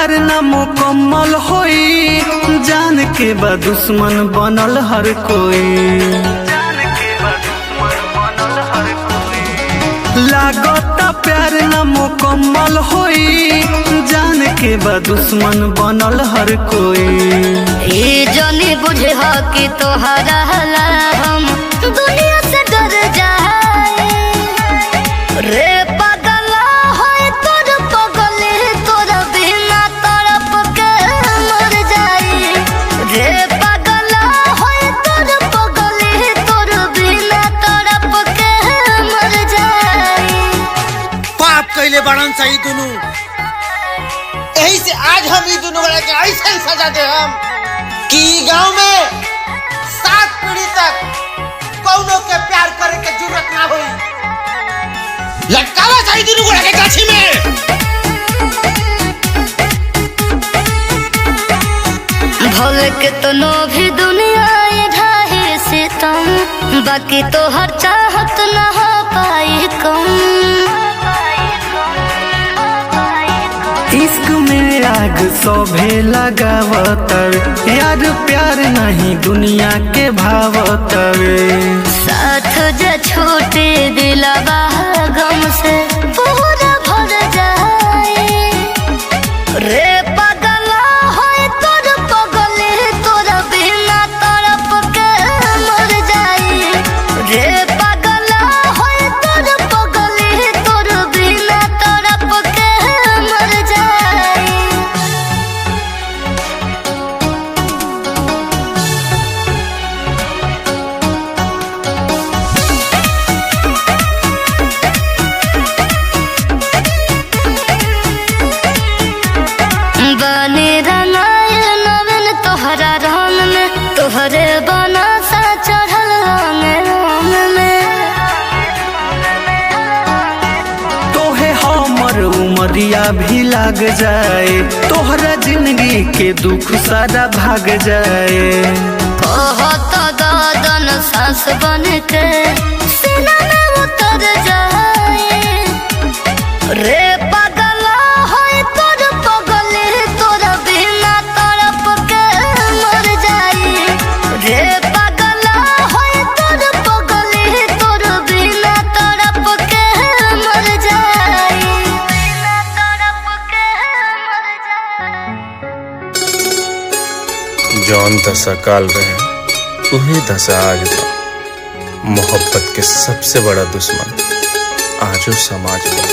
प्यार न मुकम्मल होई, जान के बा दुश्मन बनल हर कोई। लागता प्यार न मुकम्मल होई, जान के बा दुश्मन बनल हर कोई। ये जानी बुझे हा कि तोहरा हम दुनिया से डर जाए रे पगला होए तोर पगले तोर बिना तड़प के मर जाई रे पगला होए तोर पगले तोर बिना तड़प के मर जाई। पाप कैले बड़न सही दुनू, यही से आज हम ई दुनू वाला के ऐसे सजा दे हम कि गांव में 7 पीढ़ी तक कौनो के प्यार करे के जरूरत ना होई। लटकावा सही दुनू वाला के गाछी में। भले के तो नो भी दुनिया ये ढाहे से तम, बाकी तो हर चाहत ना हो पाई कम। इश्क में आग सौभे लगावतर, यार प्यार नहीं दुनिया के भावतर। साथ जे छोटे दिलवा गम से पूरा भर जाए रे पगला होए तोर पगले तोर बिना तड़प के मर जाई रे पगला होए तोर पगले तोर बिना तड़प के मर जाई। बने रंगाइल नवीन तोहरा रंग में, तोहरे बना सा चढ़ल रंग में। तोहे हमर उमरिया भी लाग जाए, तोहरा जिंदगी के दुख सारा भाग जाए। कहत दादन सांस बन के सीना में उतर जाए रे पगला होए तोर पगले तोर बिना तड़प के मर जाई रे पगला होए तोर पगले तोर बिना तड़प के मर जाई बिना तड़प के मर जाई। जौन दशा काल रहे उहे दशा आज बा। मोहब्बत के सबसे बड़ा दुश्मन आजो समाज बा।